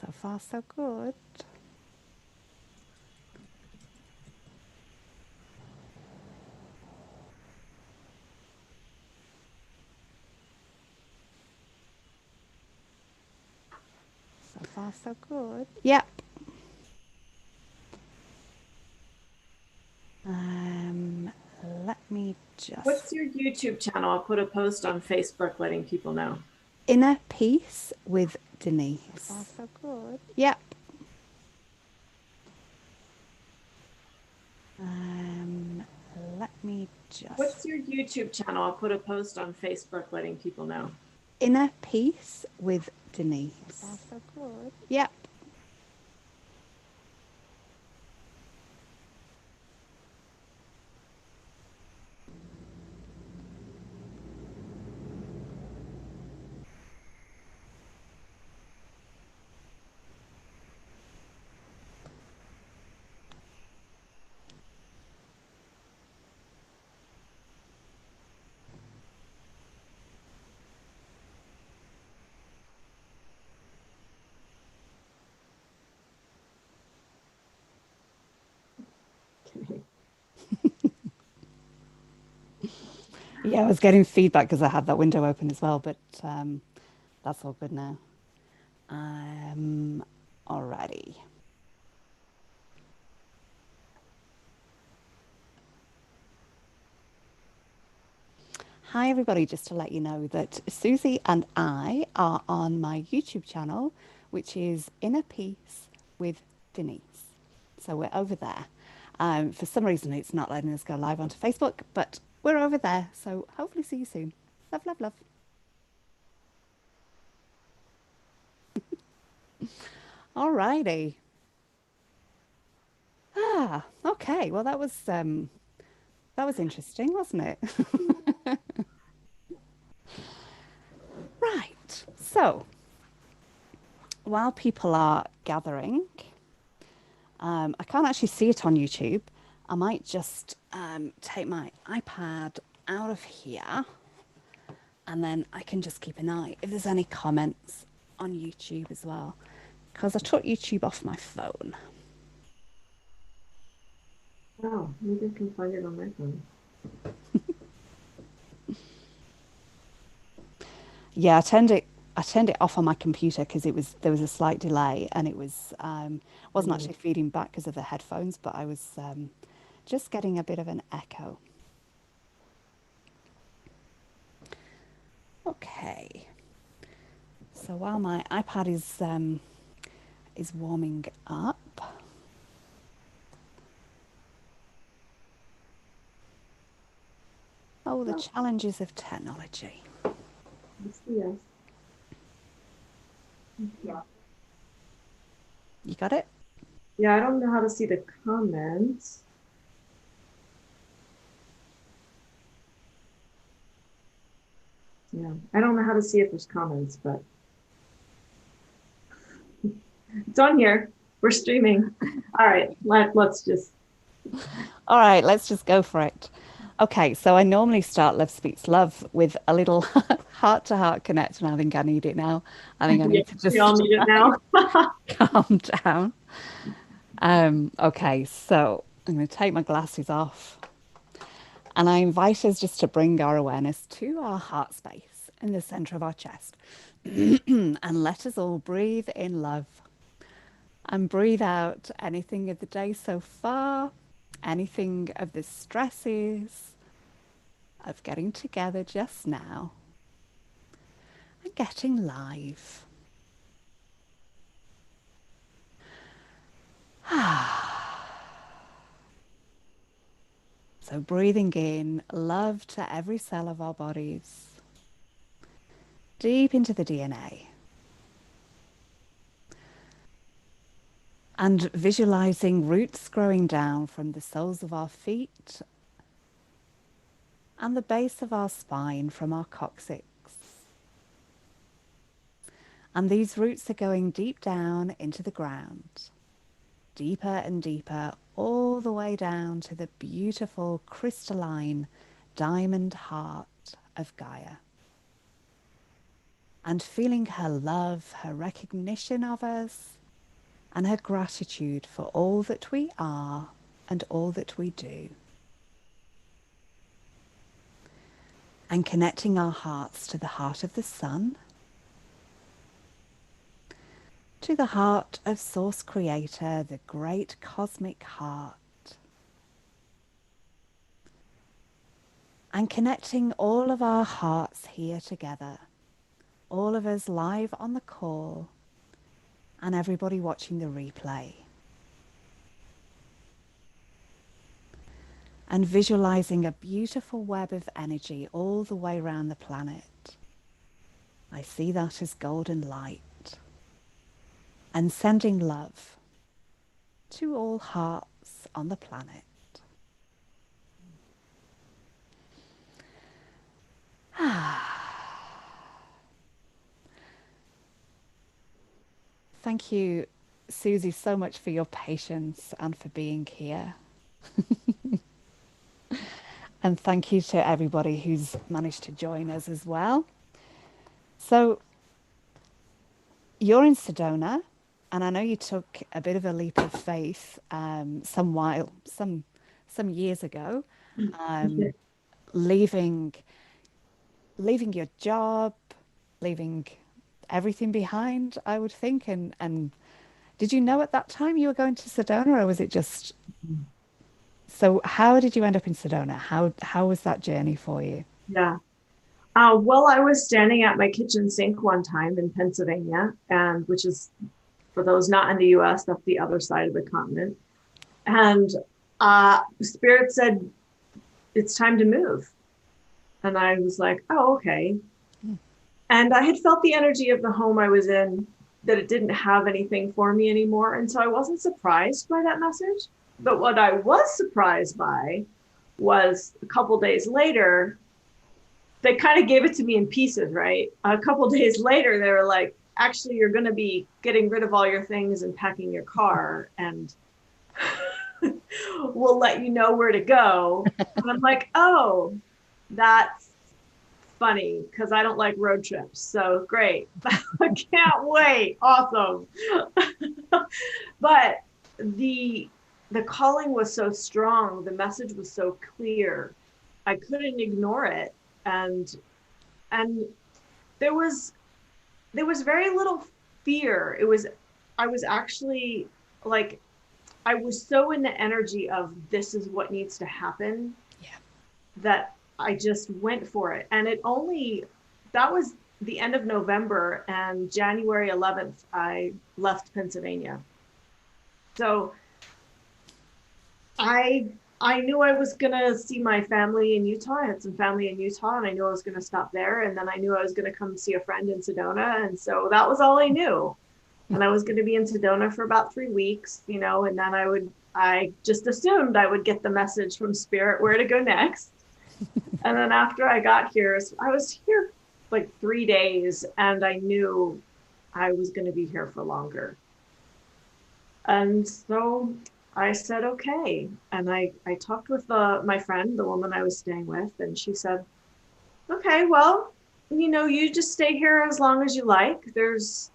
So far, so good. So far, so good. Yep. Let me just... What's your YouTube channel? I'll put a post on Facebook letting people know. Inner Peace with Denise. So far, so good. Yep. Let me just... What's your YouTube channel? I'll put a post on Facebook letting people know. Inner Peace with Denise. So far, so good. Yep. Yeah, I was getting feedback because I had that window open as well, but that's all good now. Alrighty. Hi everybody, just to let you know that Susie and I are on my YouTube channel, which is Inner Peace with Denise. So we're over there. For some reason it's not letting us go live onto Facebook, but we're over there. So hopefully see you soon. Love, love, love. Alrighty. Okay. Well, that was interesting, wasn't it? Right. So while people are gathering, I can't actually see it on YouTube. I might just take my iPad out of here and then I can just keep an eye if there's any comments on YouTube as well, because I took YouTube off my phone. Oh, maybe I can find it on my phone. Yeah, I turned it off on my computer because there was a slight delay and it wasn't actually feeding back because of the headphones, but I was just getting a bit of an echo. Okay. So while my iPad is warming up, oh, the challenges of technology. Yes. Yeah. You got it? Yeah, I don't know how to see the comments. Yeah, I don't know how to see if there's comments, but it's on here. We're streaming. All right, let's just. All right, let's just go for it. Okay, so I normally start Love Speaks Love with a little heart to heart connect, and I think I need it now. I think I Yeah, need to we all just need it now. calm down. Okay, so I'm going to take my glasses off, and I invite us just to bring our awareness to our heart space in the center of our chest, and let us all breathe in love and breathe out anything of the day so far, anything of the stresses of getting together just now and getting live. So breathing in love to every cell of our bodies, deep into the DNA. And visualizing roots growing down from the soles of our feet and the base of our spine from our coccyx. And these roots are going deep down into the ground, deeper and deeper, all the way down to the beautiful crystalline diamond heart of Gaia. and feeling her love, her recognition of us, and her gratitude for all that we are and all that we do. And connecting our hearts to the heart of the sun, to the heart of Source Creator, the great cosmic heart. And connecting all of our hearts here together, all of us live on the call, and everybody watching the replay. And visualizing a beautiful web of energy all the way around the planet. I see that as golden light. And sending love to all hearts on the planet. Thank you, Susie, so much for your patience and for being here. And thank you to everybody who's managed to join us as well. So you're in Sedona, and I know you took a bit of a leap of faith some years ago, leaving your job, leaving everything behind, I would think. And did you know at that time you were going to Sedona, or was it just... So how did you end up in Sedona? How was that journey for you? Yeah. Well, I was standing at my kitchen sink one time in Pennsylvania, and which is, for those not in the US, that's the other side of the continent. And Spirit said, it's time to move. And I was like, oh, okay. And I had felt the energy of the home I was in, that it didn't have anything for me anymore. And so I wasn't surprised by that message. But what I was surprised by was a couple days later, they kind of gave it to me in pieces, right? A couple days later, they were like, actually, you're going to be getting rid of all your things and packing your car, and we'll let you know where to go. And I'm like, oh, that's funny, because I don't like road trips. So great. I can't wait. Awesome. But the calling was so strong. The message was so clear. I couldn't ignore it. And there was very little fear. I was actually like, I was so in the energy of this is what needs to happen. Yeah. That I just went for it. And that was the end of November, and January 11th, I left Pennsylvania. So I knew I was going to see my family in Utah. I had some family in Utah, and I knew I was going to stop there. And then I knew I was going to come see a friend in Sedona. And so that was all I knew. And I was going to be in Sedona for about 3 weeks, and then I just assumed I would get the message from Spirit where to go next. And then after I got here, I was here like 3 days, and I knew I was going to be here for longer. And so I said, okay. And I talked with my friend, the woman I was staying with, and she said, okay, well, you just stay here as long as you like. There's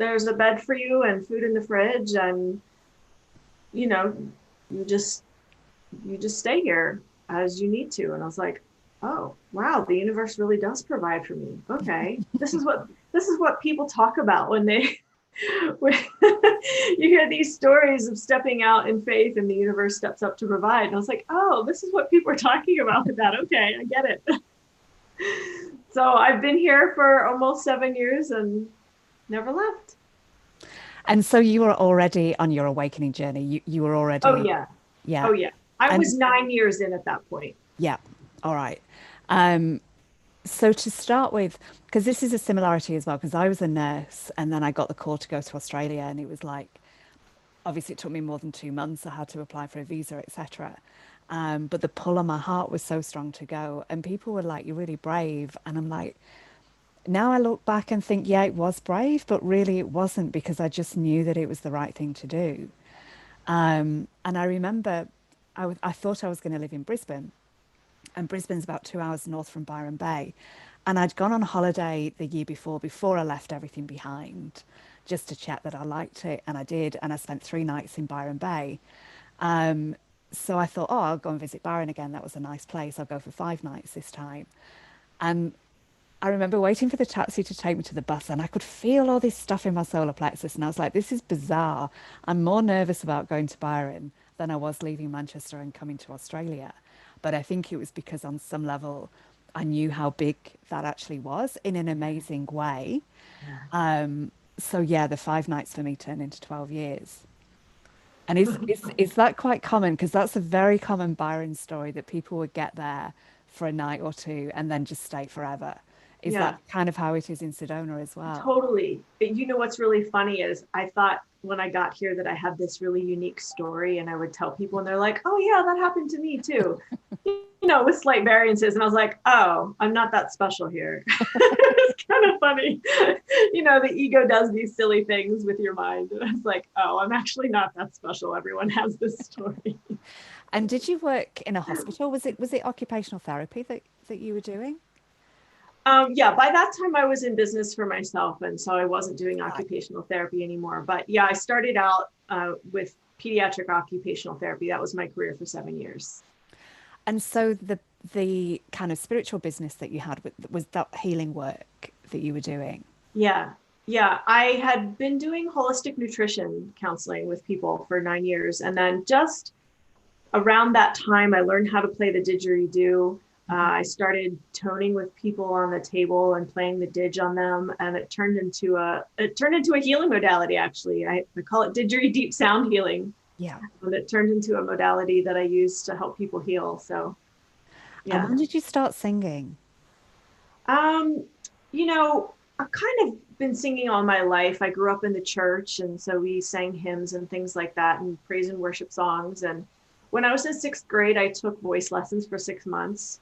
a bed for you and food in the fridge, and, you just stay here as you need to. And I was like, oh, wow, the universe really does provide for me. Okay. This is what people talk about when when you hear these stories of stepping out in faith and the universe steps up to provide. And I was like, oh, this is what people are talking about with that. Okay, I get it. So I've been here for almost 7 years and never left. And so you were already on your awakening journey. You were already... Oh, yeah. Yeah. Oh, yeah. I was 9 years in at that point. Yeah. All right. So to start with, because this is a similarity as well, because I was a nurse and then I got the call to go to Australia, and it was like, obviously it took me more than 2 months. I had to apply for a visa, etc. But the pull on my heart was so strong to go, and people were like, you're really brave. And I'm like, now I look back and think, yeah, it was brave, but really it wasn't, because I just knew that it was the right thing to do. And I remember I thought I was going to live in Brisbane, and Brisbane's about 2 hours north from Byron Bay. And I'd gone on holiday the year before I left everything behind, just to check that I liked it. And I did. And I spent 3 nights in Byron Bay. Um, so I thought, oh, I'll go and visit Byron again. That was a nice place. I'll go for 5 nights this time. And I remember waiting for the taxi to take me to the bus, and I could feel all this stuff in my solar plexus. And I was like, this is bizarre. I'm more nervous about going to Byron than I was leaving Manchester and coming to Australia. But I think it was because, on some level, I knew how big that actually was in an amazing way. Yeah. So, yeah, the 5 nights for me turned into 12 years. And is that quite common? Because that's a very common Byron story that people would get there for a night or two and then just stay forever. Is that Yeah. kind of how it is in Sedona as well? Totally. You know what's really funny is I thought when I got here that I had this really unique story, and I would tell people and they're like, "Oh yeah, that happened to me too." You know, with slight variances. And I was like, "Oh, I'm not that special here." It's kind of funny. You know, the ego does these silly things with your mind. And I was like, "Oh, I'm actually not that special. Everyone has this story." And did you work in a hospital? Was it occupational therapy that you were doing? Yeah, by that time I was in business for myself, and so I wasn't doing Right. occupational therapy anymore. But yeah, I started out with pediatric occupational therapy. That was my career for 7 years. And so the kind of spiritual business that you had was that healing work that you were doing? Yeah, yeah. I had been doing holistic nutrition counseling with people for 9 years, and then just around that time, I learned how to play the didgeridoo. I started toning with people on the table and playing the didge on them, and it turned into a healing modality. Actually, I call it didgeridoo deep sound healing, Yeah. and it turned into a modality that I use to help people heal. So And yeah, when did you start singing? um, you know, I've kind of been singing all my life. I grew up in the church, and so we sang hymns and things like that, and praise and worship songs. And when I was in sixth grade, I took voice lessons for 6 months.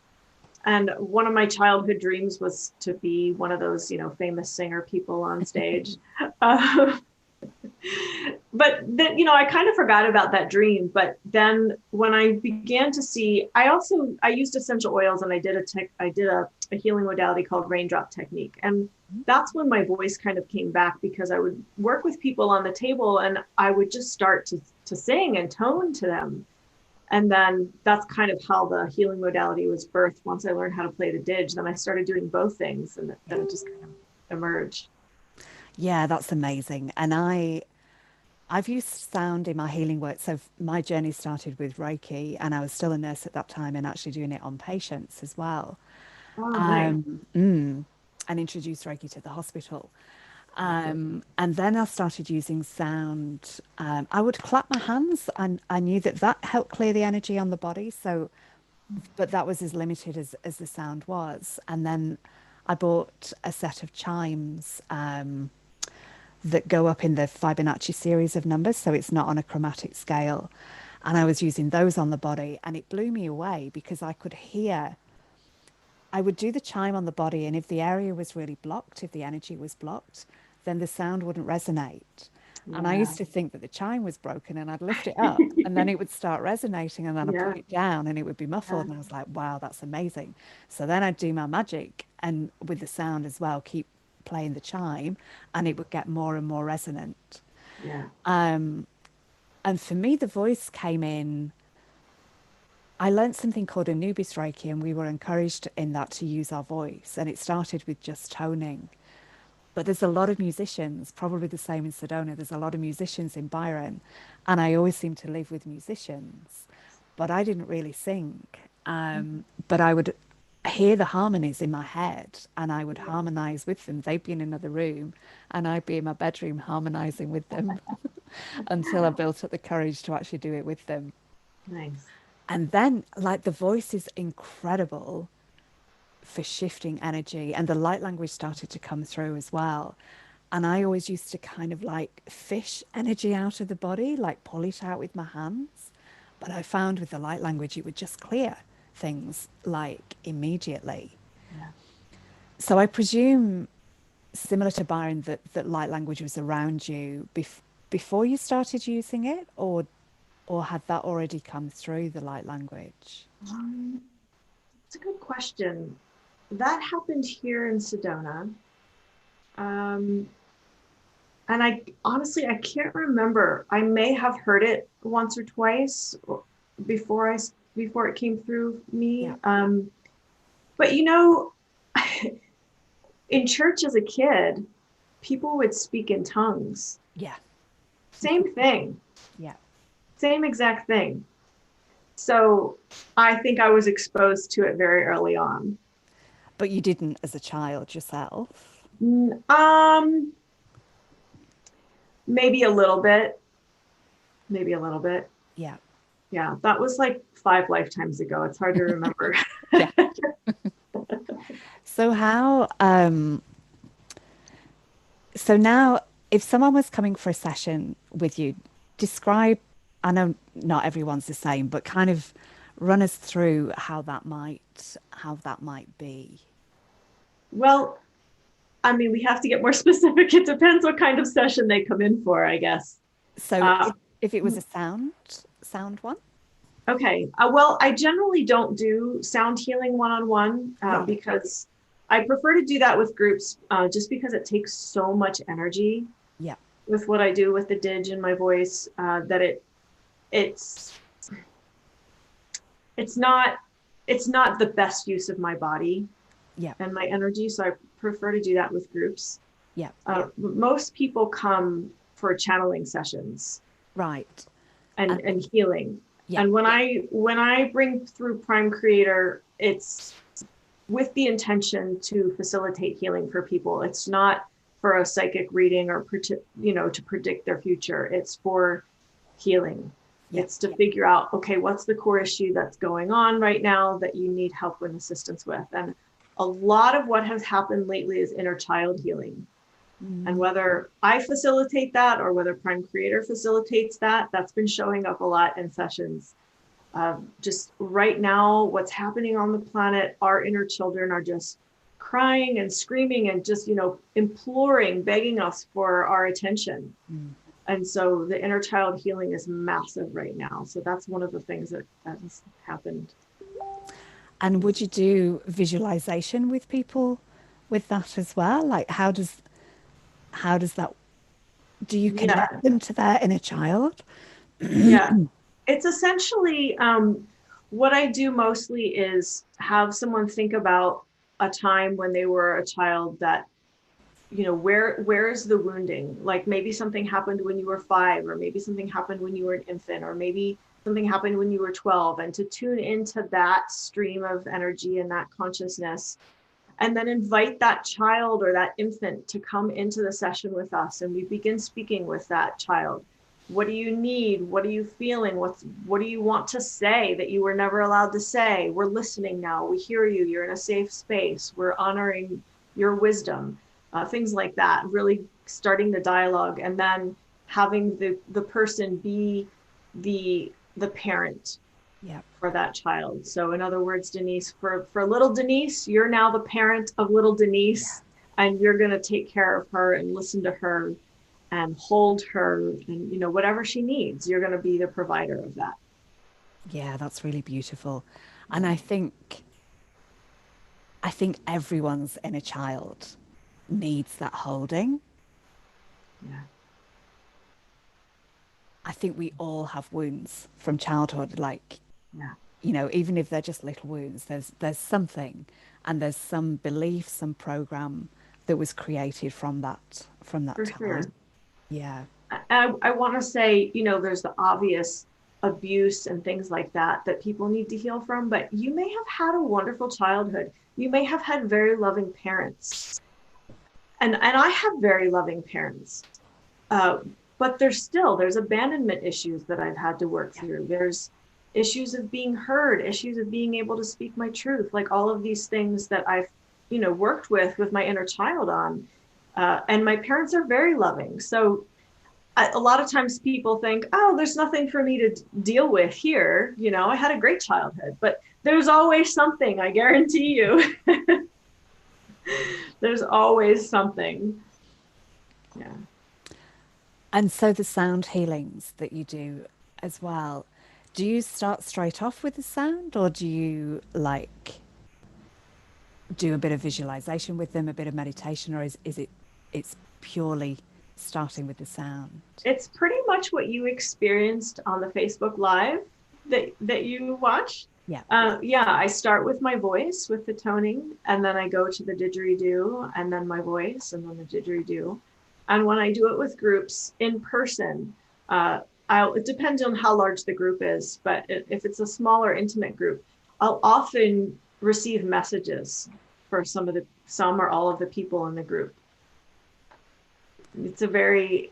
And one of my childhood dreams was to be one of those, famous singer people on stage. Uh, but then, I kind of forgot about that dream. But then when I began to see, I used essential oils, and I did a healing modality called raindrop technique. And that's when my voice kind of came back, because I would work with people on the table and I would just start to sing and tone to them. And then that's kind of how the healing modality was birthed. Once I learned how to play the didge, then I started doing both things, and then Yeah. it just kind of emerged. Yeah, that's amazing. And I've used sound in my healing work. So my journey started with Reiki, and I was still a nurse at that time and actually doing it on patients as well. Oh, nice. And introduced Reiki to the hospital. And then I started using sound. I would clap my hands, and I knew that that helped clear the energy on the body. So, but that was as limited as the sound was. And then I bought a set of chimes that go up in the Fibonacci series of numbers, so it's not on a chromatic scale. And I was using those on the body, and it blew me away because I could hear. I would do the chime on the body, and if the area was really blocked, if the energy was blocked, then the sound wouldn't resonate. And I Yeah. used to think that the chime was broken, and I'd lift it up, and then it would start resonating, and then I'd put Yeah. it down, and it would be Yeah. muffled. And I was like, wow, that's amazing. So then I'd do my magic, and with the sound as well, keep playing the chime, and it would get more and more resonant. Yeah. And for me, the voice came in. I learned something called Anubis Reiki, and we were encouraged in that to use our voice. And it started with just toning. But there's a lot of musicians, probably the same in Sedona. There's a lot of musicians in Byron, and I always seem to live with musicians. But I didn't really sing. But I would hear the harmonies in my head, and I would harmonize with them. They'd be in another room, and I'd be in my bedroom harmonizing with them until I built up the courage to actually do it with them. Nice. And then, like, the voice is incredible for shifting energy, and the light language started to come through as well. And I always used to kind of like fish energy out of the body, like pull it out with my hands. But I found with the light language, it would just clear things like immediately. Yeah. So I presume, similar to Byron, that light language was around you before you started using it, or had that already come through the light language? It's a good question. that happened here in Sedona. Um, and I honestly, I can't remember. I may have heard it once or twice before before it came through me. Yeah. But you know, in church as a kid, people would speak in tongues. Yeah. Same thing, Yeah. same exact thing. So I think I was exposed to it very early on. But you didn't as a child yourself. Um, maybe a little bit, maybe a little bit. Yeah. Yeah, that was like 5 lifetimes ago. It's hard to remember. Yeah. So how so now if someone was coming for a session with you, describe, I know not everyone's the same, but kind of run us through how that might be. Well, I mean, we have to get more specific. It depends what kind of session they come in for, I guess. So Uh, if it was a sound one? okay. Well, I generally don't do sound healing one-on-one Right. because I prefer to do that with groups just because it takes so much energy Yeah. with what I do with the dig and my voice that it's it's not it's not the best use of my body Yeah. and my energy. So I prefer to do that with groups. Yeah. Most people come for channeling sessions Right. and healing. Yeah. And when I bring through Prime Creator, it's with the intention to facilitate healing for people. It's not for a psychic reading or to predict their future. It's for healing. Yeah. It's to figure out, okay, what's the core issue that's going on right now that you need help and assistance with. And a lot of what has happened lately is inner child healing. And Mm. whether I facilitate that or whether Prime Creator facilitates that, that's been showing up a lot in sessions. Just right now, what's happening on the planet, our inner children are just crying and screaming and just, imploring, begging us for our attention. Mm. And so the inner child healing is massive right now. So that's one of the things that has happened. And would you do visualization with people with that as well? Like how does that do you Yeah. connect them to their inner child? Yeah. It's essentially what I do mostly is have someone think about a time when they were a child that, where is the wounding? Like maybe something happened when you were 5, or maybe something happened when you were an infant, or maybe something happened when you were 12, and to tune into that stream of energy and that consciousness, and then invite that child or that infant to come into the session with us, and we begin speaking with that child. What do you need? What are you feeling? What do you want to say that you were never allowed to say? We're listening now. We hear you. You're in a safe space. We're honoring your wisdom. Things like that. Really starting the dialogue, and then having the person be the parent Yeah. for that child. So in other words, Denise, for little Denise, you're now the parent of little Denise, and you're going to take care of her and listen to her and hold her, and whatever she needs, you're going to be the provider of that. Yeah, that's really beautiful. And Yeah. I think everyone's inner child needs that holding. Yeah. I think we all have wounds from childhood, like, Yeah. even if they're just little wounds, there's something and there's some belief, some program that was created from that For sure. time. Yeah. I want to say, there's the obvious abuse and things like that that people need to heal from, but you may have had a wonderful childhood. You may have had very loving parents. And I have very loving parents. Uh, but there's abandonment issues that I've had to work Yeah. through. There's issues of being heard, issues of being able to speak my truth, like all of these things that I've, worked with my inner child on. And my parents are very loving. So a lot of times people think, oh, there's nothing for me to deal with here. I had a great childhood, but there's always something, I guarantee you. There's always something. Yeah. And so the sound healings that you do as well, do you start straight off with the sound or do you like do a bit of visualization with them, a bit of meditation, or is it it's purely starting with the sound? It's pretty much what you experienced on the Facebook Live that you watched. Yeah. Yeah, I start with my voice with the toning, and then I go to the didgeridoo, and then my voice, and then the didgeridoo. And when I do it with groups in person, it depends on how large the group is, but if it's a smaller, intimate group, I'll often receive messages for some or all of the people in the group. It's a very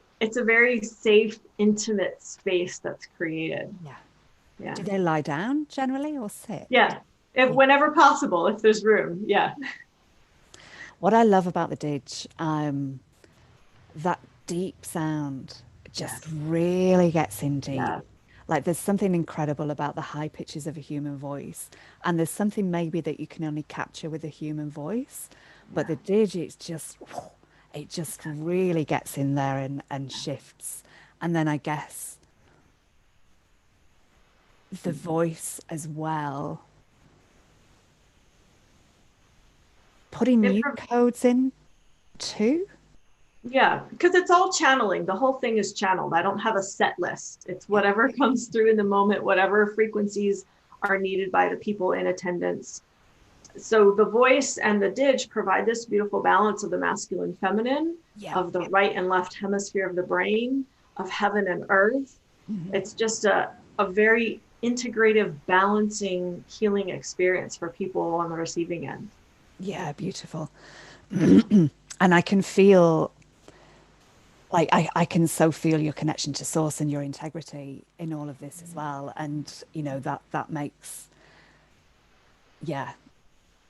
safe, intimate space that's created. Yeah. Yeah. Do they lie down generally or sit? Yeah. If Yeah. whenever possible, if there's room. Yeah. What I love about the didge, that deep sound just Yes. really gets in deep. Yeah. Like there's something incredible about the high pitches of a human voice, and there's something maybe that you can only capture with a human voice, but Yeah. the didge, it just really gets in there and shifts. And then I guess the voice as well, putting It, new codes in too. yeah, because it's all channeling. The whole thing is channeled. I don't have a set list. It's Yeah. whatever comes through in the moment, whatever frequencies are needed by the people in attendance. So the voice and the didge provide this beautiful balance of the masculine feminine, Yeah. of the right and left hemisphere of the brain, of heaven and earth. Mhm. It's just a very integrative, balancing, healing experience for people on the receiving end. Yeah, beautiful. And I can feel like I can so feel your connection to source and your integrity in all of this as well. And that makes, yeah,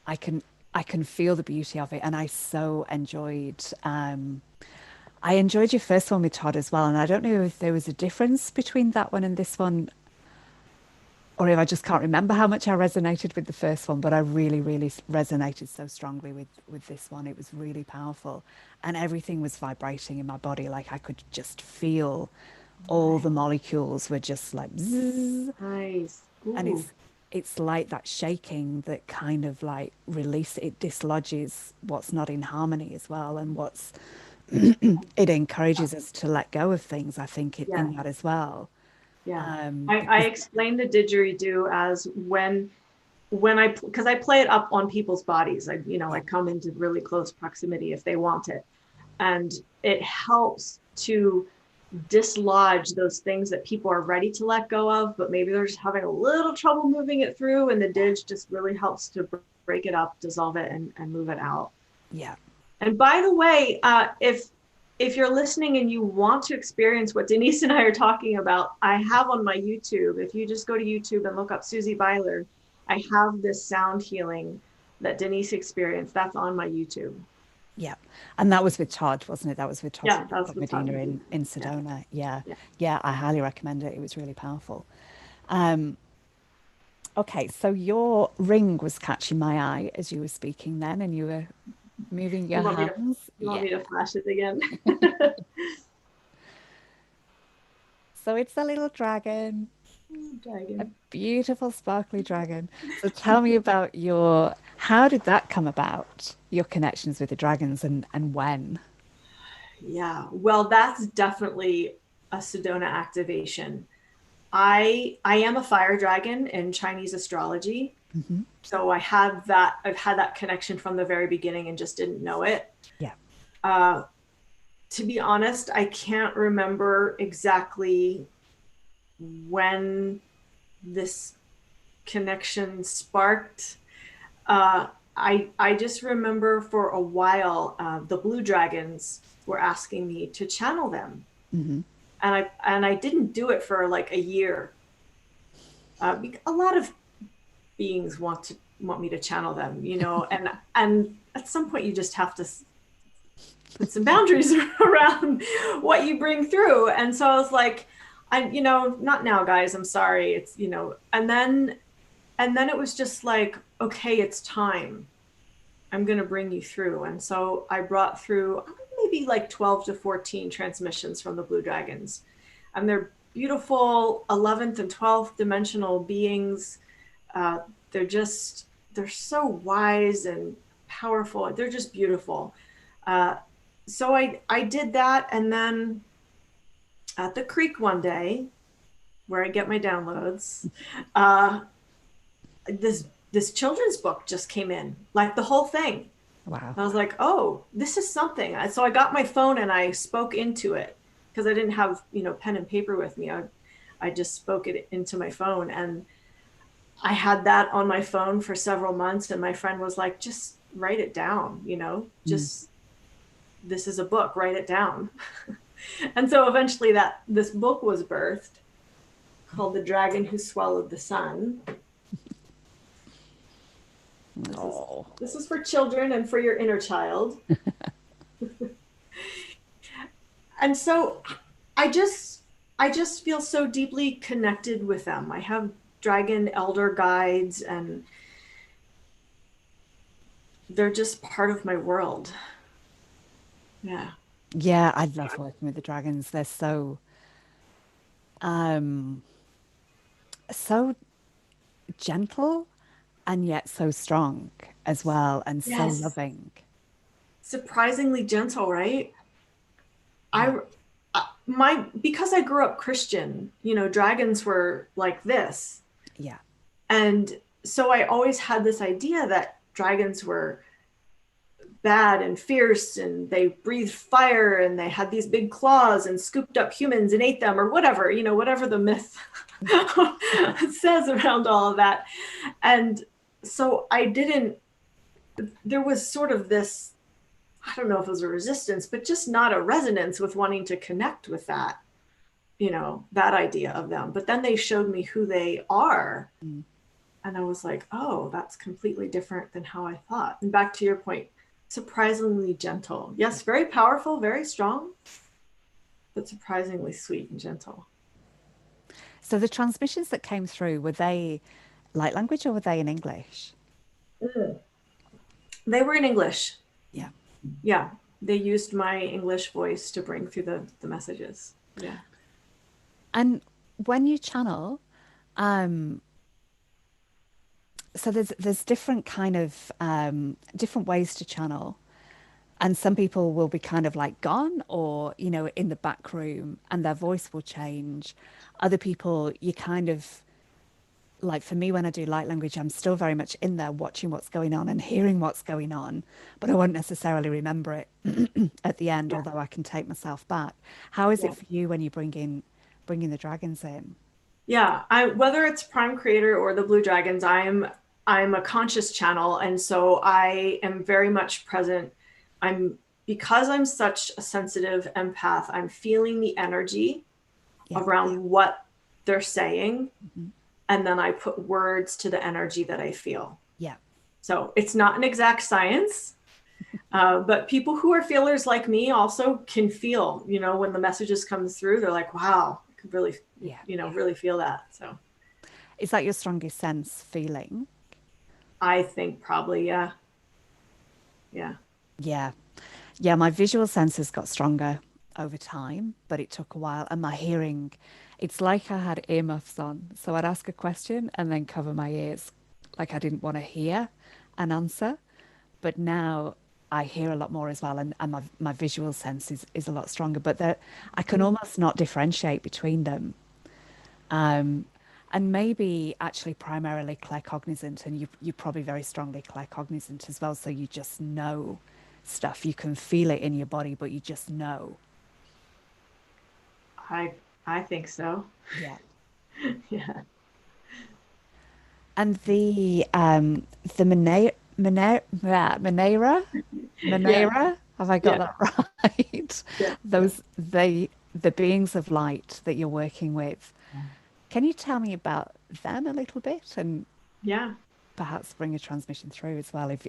I can I can feel the beauty of it. And I enjoyed your first one with Todd as well. And I don't know if there was a difference between that one and this one, or if I just can't remember how much I resonated with the first one, but I really, really resonated so strongly with this one. It was really powerful, and everything was vibrating in my body. Like I could just feel all the molecules were just like zzz, Nice. and Ooh. it's like that shaking that kind of like it dislodges what's not in harmony as well, and what's it encourages us to let go of things. I think Yeah. in that as well, Yeah. I because explain the didgeridoo as when because I play it up on people's bodies. I yeah, come into really close proximity if they want it. And it helps to dislodge those things that people are ready to let go of, but maybe they're just having a little trouble moving it through. And the didge just really helps to break it up, dissolve it, and move it out. yeah. And by the way, if you're listening and you want to experience what Denise and I are talking about, I have on my YouTube. If you just go to YouTube and look up Susie Beiler, I have this sound healing that Denise experienced. That's on my YouTube. Yeah. And that was with Todd, wasn't it? That was with Todd Yeah, that's what's Medina happening. in Yeah, Sedona. Yeah. yeah. Yeah, I highly recommend it. It was really powerful. Um, okay, so your ring was catching my eye as you were speaking then, and you were moving You your want me to hands. you want Yeah. me to flash it again? So it's a little dragon, a Dragon. beautiful sparkly dragon. So tell me about how did that come about? Your connections with the dragons and when? Yeah, well, that's definitely a Sedona activation. I am a fire dragon in Chinese astrology. Hmm. So I've had that connection from the very beginning and just didn't know it. Yeah. Uh, to be honest, I can't remember exactly when this connection sparked. I just remember for a while the blue dragons were asking me to channel them, Hmm. and I didn't do it for like a year. A lot of beings want me to channel them, and at some point you just have to put some boundaries around what you bring through. And so I was like, not now, guys. I'm sorry. And then it was just like, okay, it's time. I'm going to bring you through. And so I brought through maybe like 12 to 14 transmissions from the Blue Dragons. And they're beautiful 11th and 12th dimensional beings. Uh, they're so wise and powerful. They're just beautiful. Uh, so I did that, and then at the creek one day, where I get my downloads, uh, this children's book just came in, like the whole thing. Wow. I was like, oh, this is something. So I got my phone and I spoke into it because I didn't have, pen and paper with me. I just spoke it into my phone, and I had that on my phone for several months. And my friend was like, just write it down, Mm. just, this is a book, write it down. And so eventually this book was birthed, called The Dragon Who Swallowed the Sun. This is Oh. this is for children and for your inner child. And so I just feel so deeply connected with them. I have dragon elder guides, and they're just part of my world. Yeah. Yeah, I love working with the dragons. They're um so gentle and yet so strong as well and so Yes. loving. Surprisingly gentle, right? Yeah. I my because I grew up Christian, dragons were like this. Yeah. And so I always had this idea that dragons were bad and fierce, and they breathed fire, and they had these big claws and scooped up humans and ate them, or whatever, whatever the myth says around all of that. And so there was sort of this, I don't know if it was a resistance, but just not a resonance with wanting to connect with that idea of them. But then they showed me who they are. Mm. And I was like, oh, that's completely different than how I thought. And back to your point, surprisingly gentle. Yes, very powerful, very strong, but surprisingly sweet and gentle. So the transmissions that came through, were they light language or were they in English? Mm. They were in English. Yeah. Yeah. They used my English voice to bring through the messages. Yeah. And when you channel, um, so there's different kind of different ways to channel. And some people will be kind of like gone or, in the back room and their voice will change. Other people, you kind of like for me, when I do light language, I'm still very much in there watching what's going on and hearing what's going on, but I won't necessarily remember it at the end, Yeah. although I can take myself back. How is Yeah. it for you when you bringing the dragons in? Yeah. Whether it's Prime Creator or the Blue Dragons, I'm a conscious channel. And so I am very much present. Because I'm such a sensitive empath, I'm feeling the energy Yeah. around what they're saying. Mhm. And then I put words to the energy that I feel. Yeah. So it's not an exact science, but people who are feelers like me also can feel, when the messages come through, they're like, wow, I could really, Yeah. really feel that. So Is that your strongest sense feeling? I think probably, yeah. Yeah. Yeah. Yeah, my visual senses got stronger over time, but it took a while. And my hearing, it's like I had earmuffs on. So I'd ask a question and then cover my ears, like I didn't want to hear an answer. But now I hear a lot more as well, and my visual sense is a lot stronger. But I can almost not differentiate between them. Um, and maybe actually primarily claircognizant, and you're probably very strongly claircognizant as well. So you just know stuff. You can feel it in your body, but you just know. I I think so. Yeah. Yeah. And the Yeah. Maneirha, have I got Yeah. that right? Yeah. The beings of light that you're working with. Can you tell me about them a little bit and Yeah. perhaps bring a transmission through as well if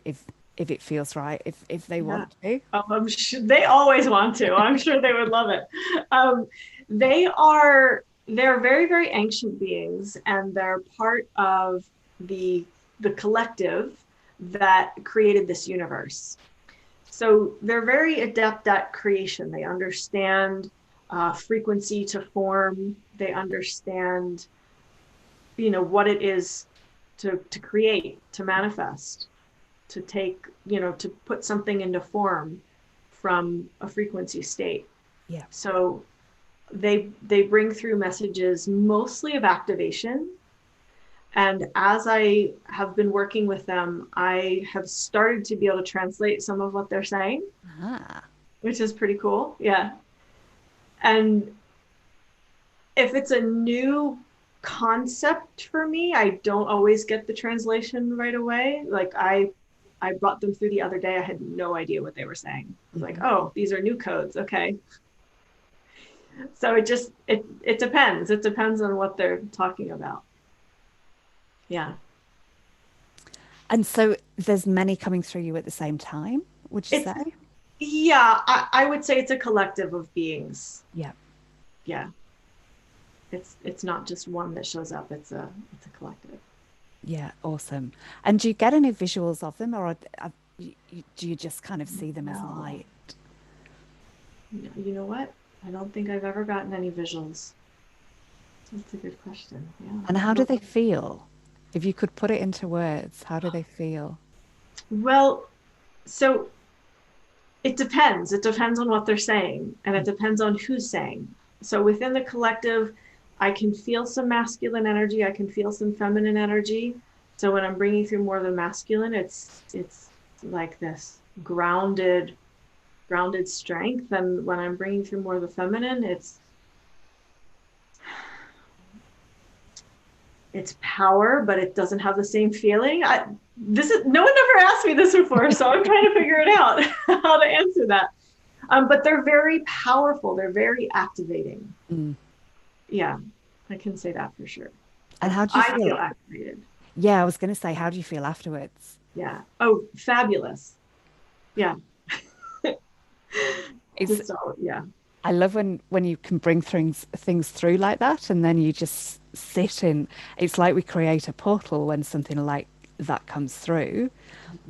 it feels right, if they Yeah. want to? Oh, I'm sure they always want to. I'm sure they would love it. Um, they're very, very ancient beings, and they're part of the the collective that created this universe. So they're very adept at creation. They understand frequency to form. They understand, what it is to create, to manifest. to take, to put something into form from a frequency state. Yeah. So they bring through messages mostly of activation. And as I have been working with them, I have started to be able to translate some of what they're saying, Ah. which is pretty cool. Yeah. And if it's a new concept for me, I don't always get the translation right away. Like I brought them through the other day. I had no idea what they were saying. I was like, oh, these are new codes. Okay. So it depends. It depends on what they're talking about. Yeah. And so there's many coming through you at the same time, would you It's say? yeah, I would say it's a collective of beings. Yeah. Yeah. It's not just one that shows up. It's a collective. Yeah, awesome. And do you get any visuals of them, or do you just kind of see them as No. light? You know what? I don't think I've ever gotten any visuals. That's a good question. Yeah. And how I do don't they feel? If you could put it into words, how do they feel? Well, so it depends. It depends on what they're saying, and it depends on who's saying. So within the collective, I can feel some masculine energy. I can feel some feminine energy. So when I'm bringing through more of the masculine, it's like this grounded strength, and when I'm bringing through more of the feminine, it's power, but it doesn't have the same feeling. This is no one ever asked me this before, so I'm trying to figure it out how to answer that. But they're very powerful. They're very activating. Mm. Yeah, I can say that for sure. And how do you I feel? feel activated. Yeah, I was going to say, how do you feel afterwards? Yeah. Oh, fabulous. Yeah. It's Just all, yeah. I love when you can bring things through like that, and then you just sit in. It's like we create a portal when something like that comes through,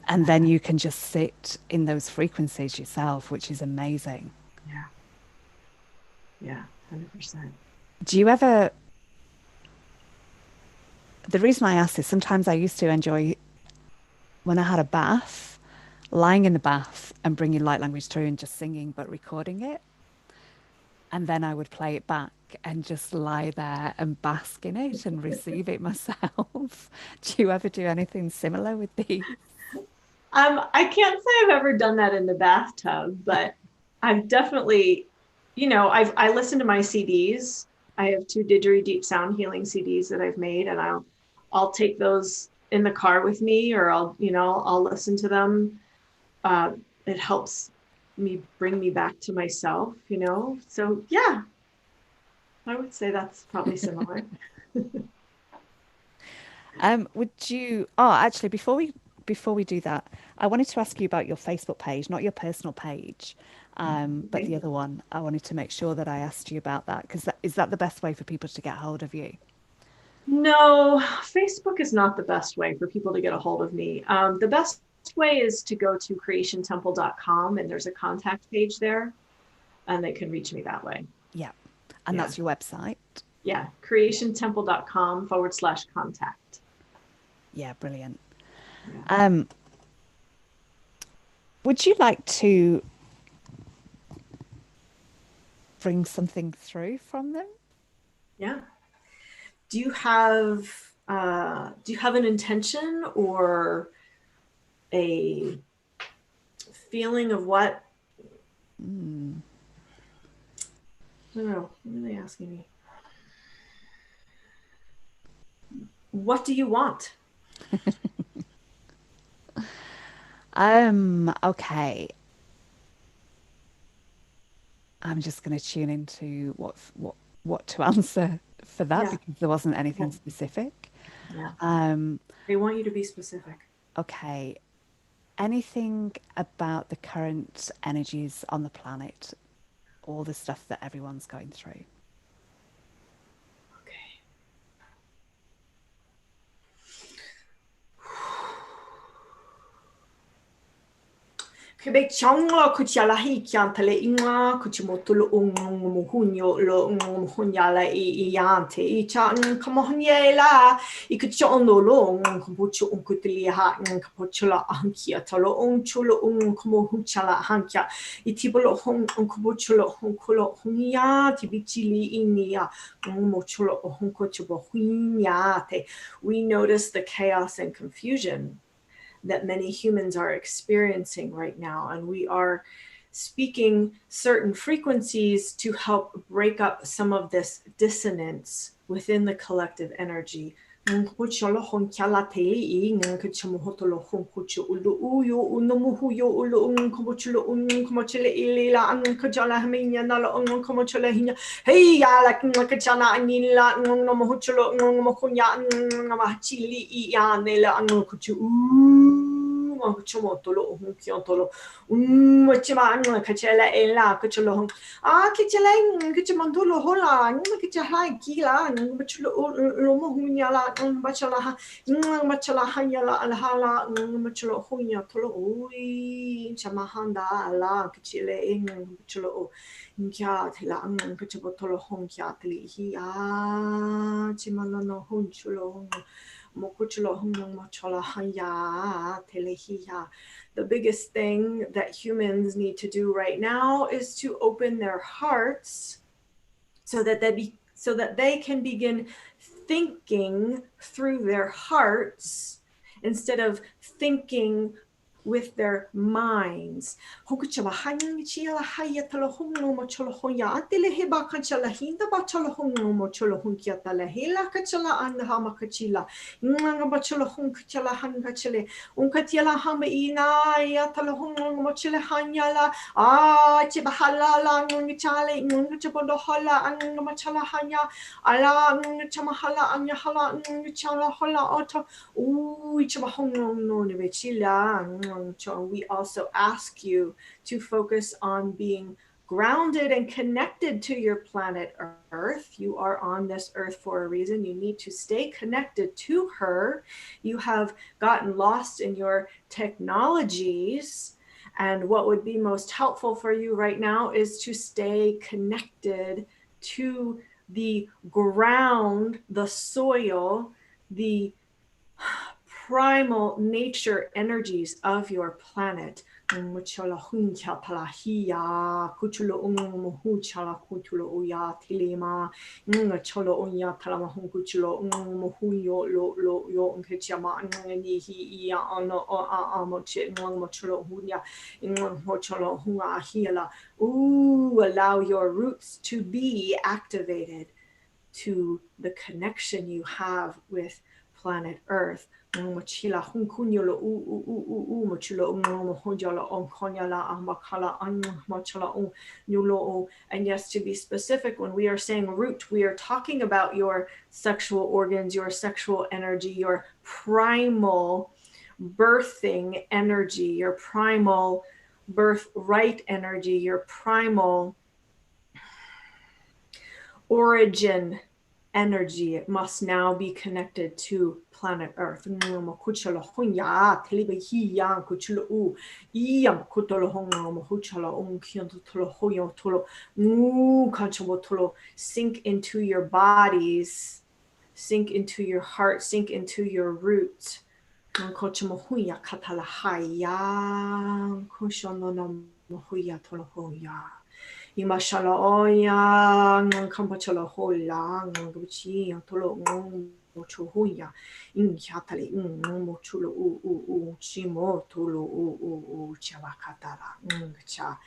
and then you can just sit in those frequencies yourself, which is amazing. Yeah. Yeah. 100%. Do you ever? The reason I ask is sometimes I used to enjoy when I had a bath, lying in the bath and bringing light language through and just singing, but recording it. And then I would play it back and just lie there and bask in it and receive it myself. Do you ever do anything similar with these? I can't say I've ever done that in the bathtub, but I've definitely, I listen to my CDs. I have two Didgeridoo Deep Sound Healing CDs that I've made, and I'll take those in the car with me, or I'll listen to them. It helps me bring me back to myself. So yeah, I would say that's probably similar. Would you? Oh, actually, before we do that, I wanted to ask you about your Facebook page, not your personal page, but Okay. the other one. I wanted to make sure that I asked you about that because is that the best way for people to get hold of you? No, Facebook is not the best way for people to get a hold of me. The best way is to go to creationtemple.com, and there's a contact page there, and they can reach me that way. Yeah, and Yeah. that's your website. Yeah. creationtemple.com/contact. Yeah, brilliant. Yeah. Um, would you like to bring something through from them? Yeah. Do you have an intention or a feeling of what? Mm. I don't know. What are they asking me? What do you want? Okay. I'm just going to tune into what to answer for that Yeah. because there wasn't anything Yeah. specific. Yeah. Um, They want you to be specific. okay. Anything about the current energies on the planet, all the stuff that everyone's going through? Okay. Kebe changla kuchala hi kiantale inga kuchimotulu muhunyo lo muhunyala iante icha kamohnyela ikuchondo lo kumbuchu unkutiliha kapochula ankia talo unchulo kumohuchala hankia itibolo hon unkubuchulo hunkulo hunya tibichili inia mochulo hunkochubo hunyate. We notice the chaos and confusion that many humans are experiencing right now. And we are speaking certain frequencies to help break up some of this dissonance within the collective energy. Chomotolo, Kiotolo, Kachela, Ela, Kacholo, Kitchelang, Kitchamantolo, Hola, Kitchahai, Kila, Lomohunyala, Bachala, Machala, Hanyala, Alhala, Macholo, Hunya, Tolo, Chamahanda, La, Kitchile, Cholo, Nkia, Tila, Kachabotolo, Honkia, Hia, Chimalano, Hunchulo. The biggest thing that humans need to do right now is to open their hearts so that they can begin thinking through their hearts instead of thinking with their minds. We also ask you to focus on being grounded and connected to your planet Earth. You are on this earth for a reason. You need to stay connected to her. You have gotten lost in your technologies. And what would be most helpful for you right now is to stay connected to the ground, the soil, the primal nature energies of your planet. Allow your roots to be activated to the connection you have with planet Earth. And yes, to be specific, when we are saying root, we are talking about your sexual organs, your sexual energy, your primal birthing energy, your primal birthright energy, your primal origin energy. It must now be connected to planet Earth. Sink into your bodies, sink into your heart, sink into your roots. Imashala oya kampachala hola nguchi tolo mochuya inkatali mochulo chimo tolo chavakatala ngcha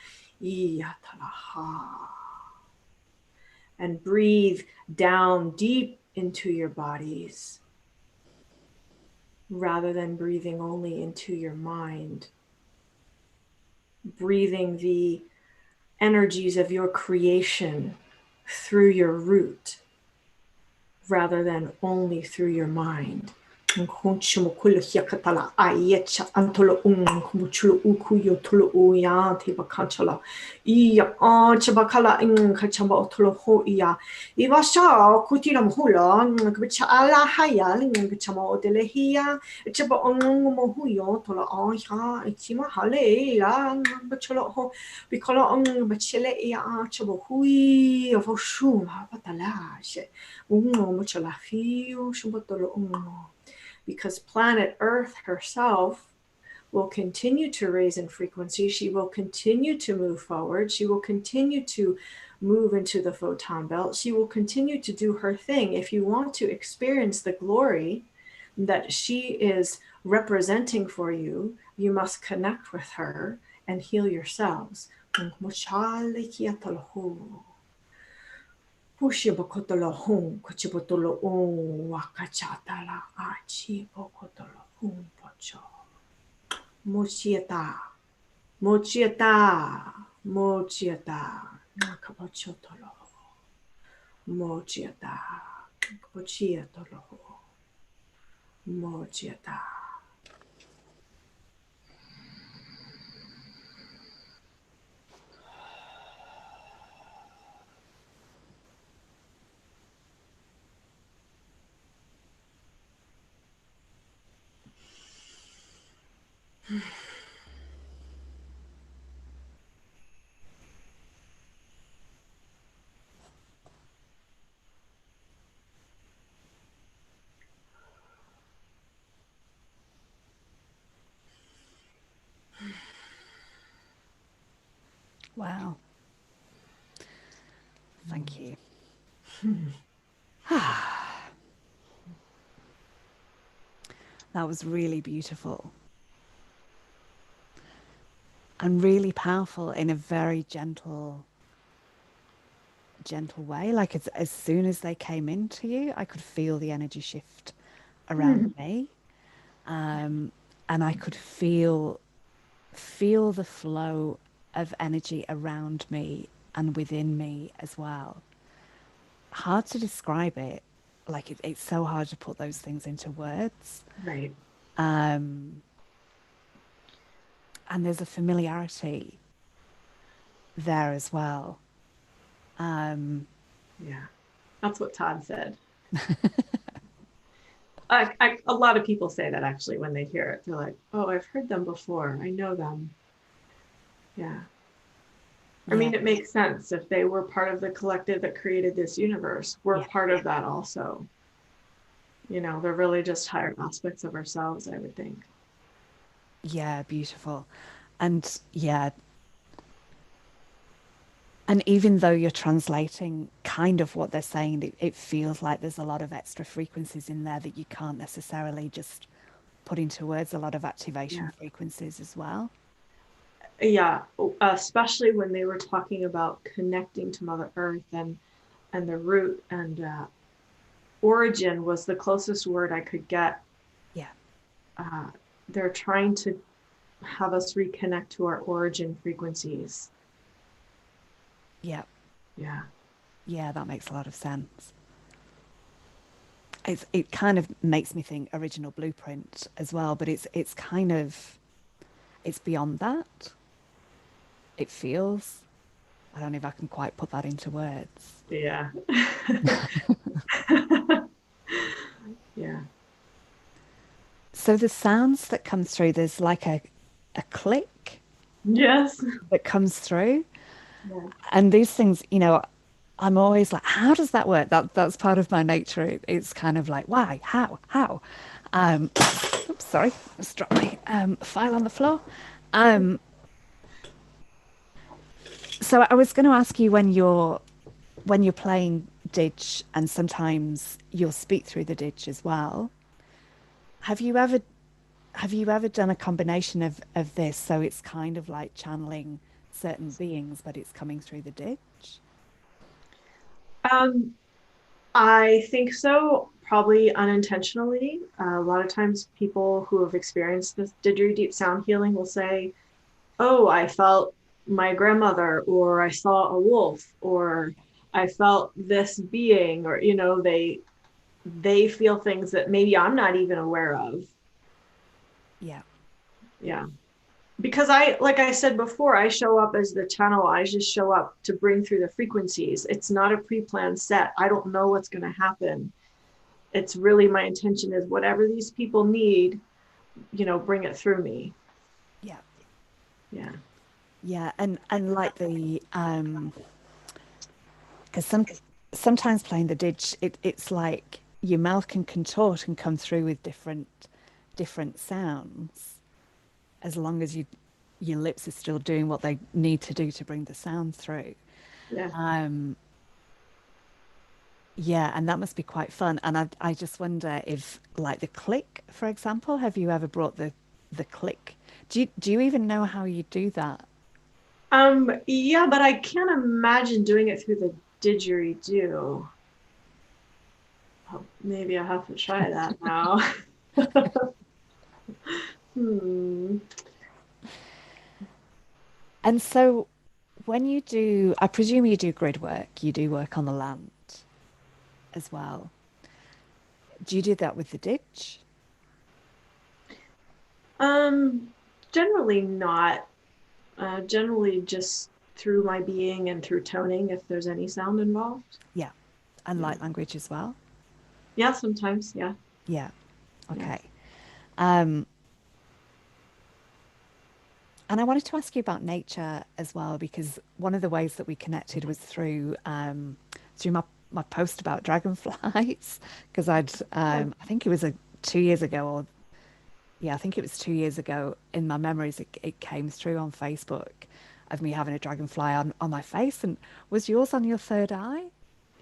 iyatala ha. And breathe down deep into your bodies rather than breathing only into your mind. Breathing the energies of your creation through your root rather than only through your mind. Hunchumukula Yakatala, Ayetcha Antolo Kumuchulu Ukuyo Tulu Uya, Tibakachala, Iya, Chabakala in Kachamba Otolo Hoya, Ivasha, Kutiram Hula, Kachala Haya, Kachamo Delehia, Chaba Mohuyo, Tola Aya, Chima Hale, Bacholo Ho, Bicola on Bachele, Chabohui of Oshuma, Patalash, Muchala Fio, Shumbatolo. Because planet Earth herself will continue to raise in frequency. She will continue to move forward. She will continue to move into the photon belt. She will continue to do her thing. If you want to experience the glory that she is representing for you, you must connect with her and heal yourselves. Pushibokotolo hum, Kuchibotolo Wakachatala Achi Bokotolo hum Pocho. Mochieta, Mochieta, Mochieta, Nakapochotolo. Mochieta, Pochietolo. Mochieta. Wow. Thank you. That was really beautiful and really powerful in a very gentle way. Like as soon as they came into you, I could feel the energy shift around me. And I could feel the flow of energy around me and within me as well. Hard to describe it. Like it's so hard to put those things into words. Right. And there's a familiarity there as well. Yeah, that's what Todd said. A lot of people say that actually when they hear it. They're like, oh, I've heard them before. I know them. Yeah. I mean, it makes sense. If they were part of the collective that created this universe, we're part of that also. You know, they're really just higher aspects of ourselves, I would think. Yeah, beautiful. And yeah, and even though you're translating kind of what they're saying, it feels like there's a lot of extra frequencies in there that you can't necessarily just put into words, a lot of activation frequencies as well. Yeah, especially when they were talking about connecting to Mother Earth and the root and origin was the closest word I could get. Yeah. They're trying to have us reconnect to our origin frequencies. Yeah. Yeah. Yeah, that makes a lot of sense. It kind of makes me think original blueprint as well, but it's kind of it's beyond that. It feels. I don't know if I can quite put that into words. Yeah. Yeah. So the sounds that come through, there's like a click Yes. that comes through. Yeah. And these things, I'm always like, how does that work? That's part of my nature. It's kind of like, why? How? Oops, sorry, I just dropped my file on the floor. So I was going to ask you when you're playing Didge, and sometimes you'll speak through the Didge as well. Have you ever done a combination of this so it's kind of like channeling certain beings, but it's coming through the Didge? I think so, probably unintentionally. A lot of times people who have experienced this deep sound healing will say, oh, I felt my grandmother, or I saw a wolf, or I felt this being, or, they feel things that maybe I'm not even aware of. Yeah. Yeah. Because like I said before, I show up as the channel. I just show up to bring through the frequencies. It's not a pre-planned set. I don't know what's going to happen. It's really, my intention is whatever these people need, bring it through me. Yeah. Yeah. Yeah. And like the because sometimes playing the didge, it's like your mouth can contort and come through with different sounds as long as your lips are still doing what they need to do to bring the sound through. Yeah. Um, yeah, and that must be quite fun. And I just wonder if, like the click, for example, have you ever brought the click? Do you even know how you do that? Yeah, but I can't imagine doing it through the didgeridoo. Oh, maybe I have to try that now. Hmm. And so when you do, I presume you do grid work, you do work on the land as well. Do you do that with the ditch? Um, Generally not. Generally just through my being and through toning if there's any sound involved. Yeah. And Yeah. light language as well? Yeah, sometimes. Yeah. Yeah. Yeah. Okay. Um, and I wanted to ask you about nature as well, because one of the ways that we connected was through my post about dragonflies, because I think it was 2 years ago, or yeah, I think it was 2 years ago. In my memories, it came through on Facebook of me having a dragonfly on my face. And was yours on your third eye?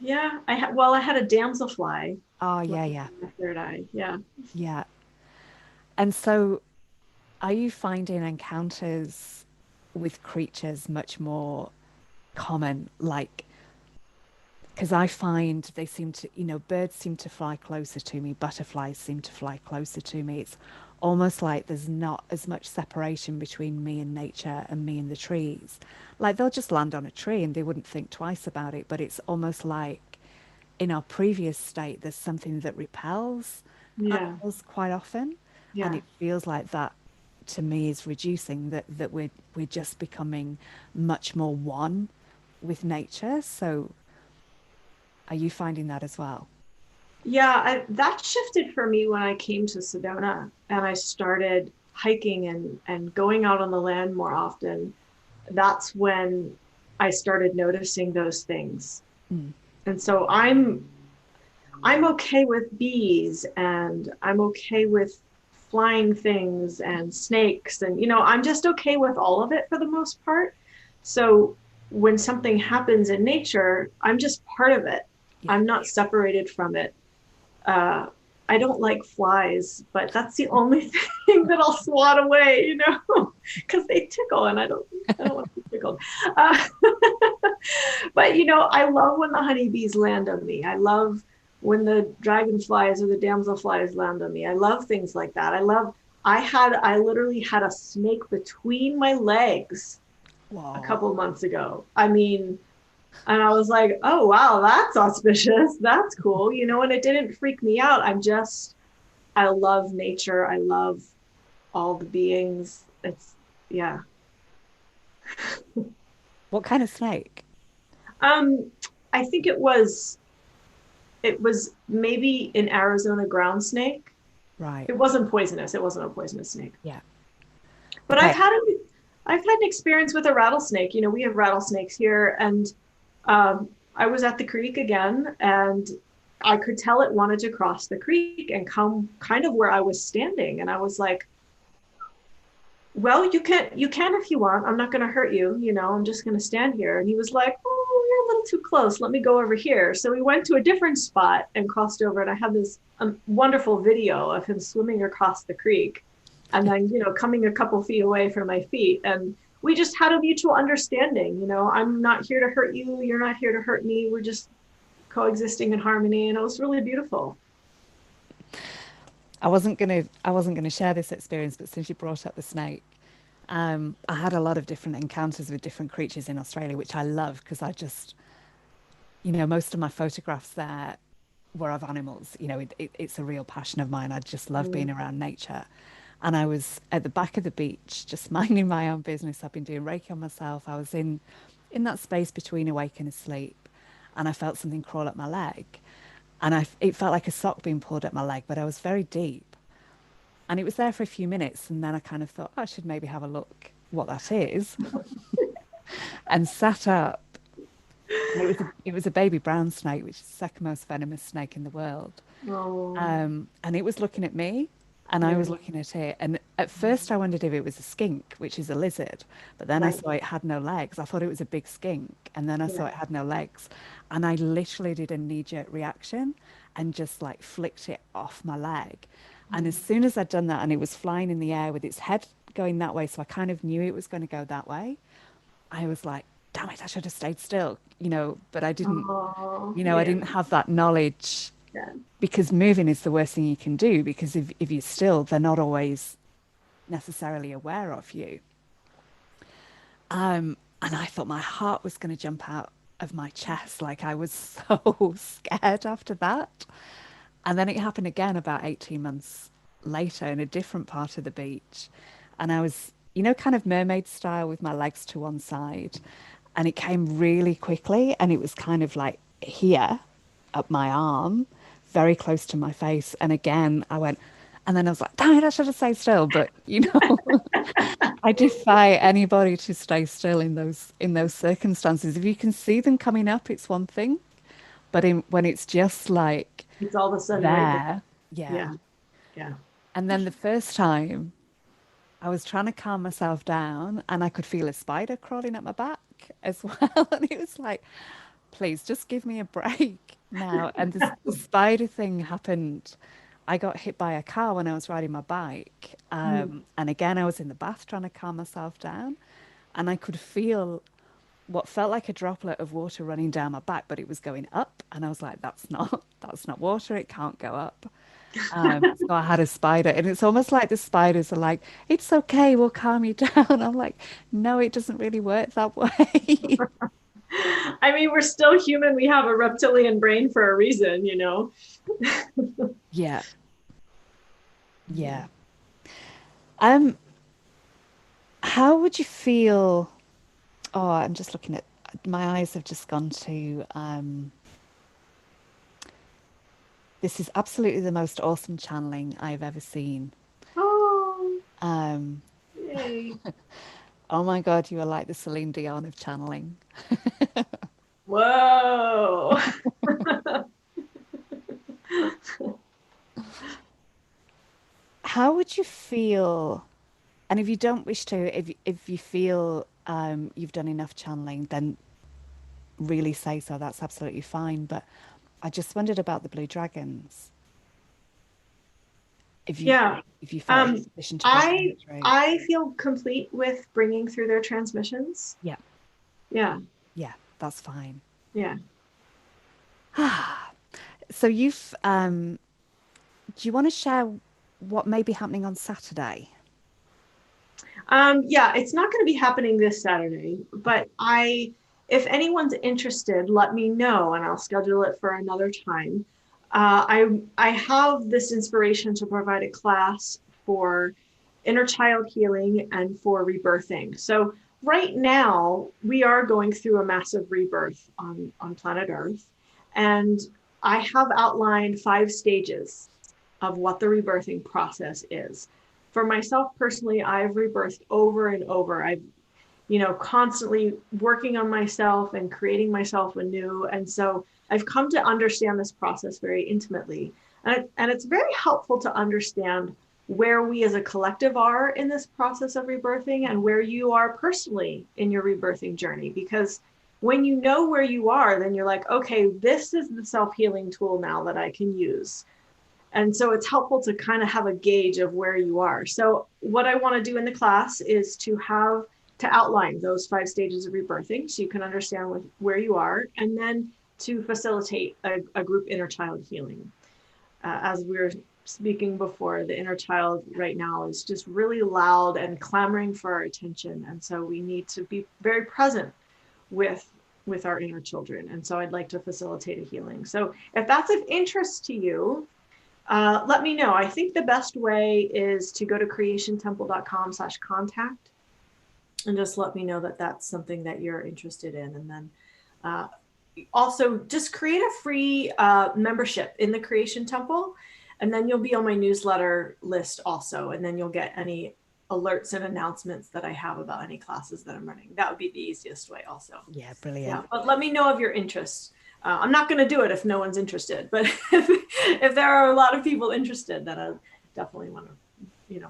Yeah. I had a damselfly Oh, land yeah, yeah, on my third eye. Yeah. yeah. And so are you finding encounters with creatures much more common? Like, because I find they seem to, birds seem to fly closer to me, butterflies seem to fly closer to me. It's almost like there's not as much separation between me and nature and me and the trees. Like they'll just land on a tree and they wouldn't think twice about it, but it's almost like in our previous state, there's something that repels Yeah. animals quite often. And Yeah. it feels like that to me is reducing that we're just becoming much more one with nature. So are you finding that as well? Yeah. That shifted for me when I came to Sedona and I started hiking and going out on the land more often. That's when I started noticing those things. Mm. And so I'm okay with bees and I'm okay with flying things and snakes and I'm just okay with all of it for the most part. So when something happens in nature, I'm just part of it. Yeah. I'm not separated from it. uh, I don't like flies, but that's the only thing that I'll swat away, because they tickle, and I don't want to be tickled. Uh, but I love when the honeybees land on me. I love when the dragonflies or the damselflies land on me. I love things like that. I literally had a snake between my legs a Whoa. couple months ago. I mean, and I was like, oh, wow, that's auspicious. That's cool. And it didn't freak me out. I love nature. I love all the beings. Yeah. What kind of snake? Um, I think it was maybe an Arizona ground snake. Right. It wasn't poisonous. It wasn't a poisonous snake. Yeah. But Okay. I've had an experience with a rattlesnake. We have rattlesnakes here, and I was at the creek again, and I could tell it wanted to cross the creek and come kind of where I was standing. And I was like, well, you can if you want. I'm not going to hurt you. I'm just going to stand here. And he was like, oh, you're a little too close. Let me go over here. So we went to a different spot and crossed over. And I had this wonderful video of him swimming across the creek and then, coming a couple feet away from my feet. And we just had a mutual understanding. I'm not here to hurt you. You're not here to hurt me. We're just coexisting in harmony. And it was really beautiful. I wasn't gonna share this experience, but since you brought up the snake, I had a lot of different encounters with different creatures in Australia, which I love because most of my photographs there were of animals. You know, it's a real passion of mine. I just love Mm. being around nature. And I was at the back of the beach, just minding my own business. I've been doing Reiki on myself. I was in that space between awake and asleep, and I felt something crawl up my leg, and it felt like a sock being pulled at my leg, but I was very deep, and it was there for a few minutes, and then I kind of thought, oh, I should maybe have a look what that is, and sat up. And it was a baby brown snake, which is the second most venomous snake in the world. Oh, And it was looking at me, and I yeah. was looking at it. And at first, I wondered if it was a skink, which is a lizard. But then I Right. saw it had no legs. I thought it was a big skink. And then I Yeah. saw it had no legs. And I literally did a knee-jerk reaction and just like flicked it off my leg. And as Mm. soon as I'd done that, and it was flying in the air with its head going that way, so I kind of knew it was going to go that way. I was like, damn it, I should have stayed still, but I didn't, Oh, I yeah. didn't have that knowledge, Yeah. because moving is the worst thing you can do, because if you're still, they're not always necessarily aware of you. And I thought my heart was going to jump out of my chest. Like I was so scared after that. And then it happened again about 18 months later in a different part of the beach. And I was, kind of mermaid style with my legs to one side. And it came really quickly. And it was kind of like here, up my arm, very close to my face. And again, I went, and then I was like, damn it, I should have stayed still. But, I defy anybody to stay still in those circumstances. If you can see them coming up, it's one thing. But when it's just like It's all of a sudden right there. there, yeah. Yeah. Yeah. And then the first time I was trying to calm myself down, and I could feel a spider crawling up my back as well. And it was like, please just give me a break now. And the spider thing happened. I got hit by a car when I was riding my bike. Mm. And again, I was in the bath trying to calm myself down. And I could feel what felt like a droplet of water running down my back, but it was going up. And I was like, that's not water. It can't go up. So I had a spider, and it's almost like the spiders are like, it's okay, we'll calm you down. I'm like, no, it doesn't really work that way. I mean, we're still human. We have a reptilian brain for a reason, you know? Yeah, yeah. Um, how would you feel? Oh, I'm just looking at my eyes have just gone to this is absolutely the most awesome channeling I've ever seen. Oh, Um, yay. oh my God, you are like the Celine Dion of channeling. Whoa. How would you feel? And if you don't wish to, if you feel you've done enough channeling, then really say so. That's absolutely fine. But I just wondered about the blue dragons. If you Yeah. if you felt in Um, a position to bring them I through. I feel complete with bringing through their transmissions. Yeah, Yeah. yeah, that's fine. Yeah. So do you want to share what may be happening on Saturday? Yeah, it's not going to be happening this Saturday, but if anyone's interested, let me know and I'll schedule it for another time. I have this inspiration to provide a class for inner child healing and for rebirthing. So right now we are going through a massive rebirth on planet Earth, and I have outlined 5 stages of what the rebirthing process is. For myself personally, I've rebirthed over and over. I've, constantly working on myself and creating myself anew. And so I've come to understand this process very intimately. And it's very helpful to understand where we as a collective are in this process of rebirthing and where you are personally in your rebirthing journey. Because when you know where you are, then you're like, okay, this is the self-healing tool now that I can use. And so it's helpful to kind of have a gauge of where you are. So what I want to do in the class is to outline those 5 stages of rebirthing so you can understand where you are, and then to facilitate a group inner child healing. As we were speaking before, the inner child right now is just really loud and clamoring for our attention. And so we need to be very present with with our inner children. And so I'd like to facilitate a healing. So if that's of interest to you, let me know. I think the best way is to go to creationtemple.com/contact and just let me know that that's something that you're interested in. And then uh, also just create a free membership in the Creation Temple. And then you'll be on my newsletter list also. And then you'll get any alerts and announcements that I have about any classes that I'm running. That would be the easiest way also. Yeah, brilliant. Yeah, but let me know of your interest. I'm not going to do it if no one's interested, but if there are a lot of people interested, then I definitely want to,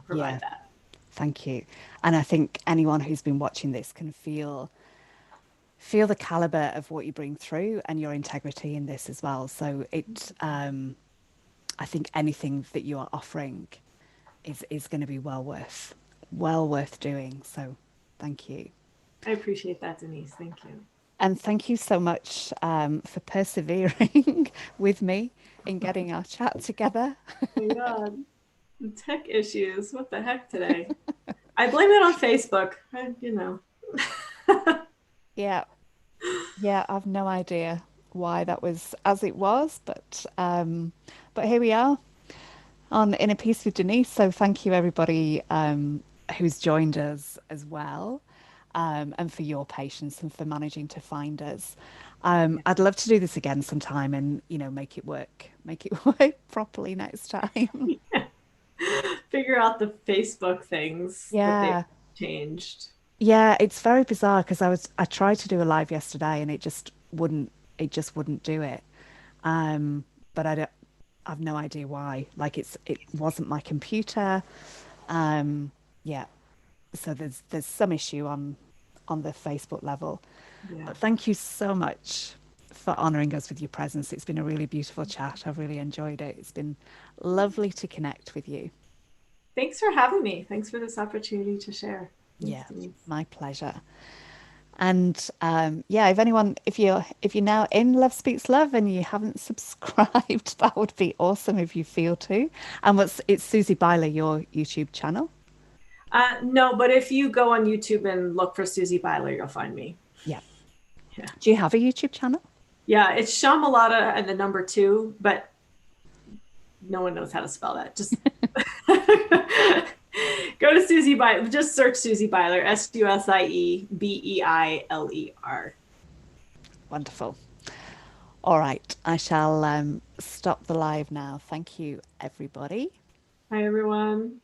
provide that. Thank you. And I think anyone who's been watching this can feel the caliber of what you bring through and your integrity in this as well. So I think anything that you are offering is going to be well worth doing. So thank you. I appreciate that, Denise. Thank you. And thank you so much for persevering with me in getting our chat together. Oh my God. Tech issues. What the heck today? I blame it on Facebook. Yeah. Yeah, I've no idea why that was as it was, but here we are on Inner Peace with Denise. So thank you everybody who's joined us as well, and for your patience and for managing to find us. I'd love to do this again sometime and make it work properly next time. Figure out the Facebook things that they've Yeah. changed. Yeah, it's very bizarre because I tried to do a live yesterday and it just wouldn't do it. But I've no idea why. Like it wasn't my computer. Yeah. So there's some issue on the Facebook level. Yeah. But thank you so much for honoring us with your presence. It's been a really beautiful chat. I've really enjoyed it. It's been lovely to connect with you. Thanks for having me. Thanks for this opportunity to share. Thanks, Yeah, Denise. my pleasure. And yeah, if you're now in Love Speaks Love and you haven't subscribed, that would be awesome if you feel to. And it's Susie Beiler, your YouTube channel? No, but if you go on YouTube and look for Susie Beiler, you'll find me. Yeah. Yeah. Do you have a YouTube channel? Yeah, it's Shamalata and the number 2, but no one knows how to spell that. Just go to Susie Beiler. Just search Susie Beiler, SUSIEBEILER. Wonderful. All right, I shall stop the live now. Thank you, everybody. Hi, everyone.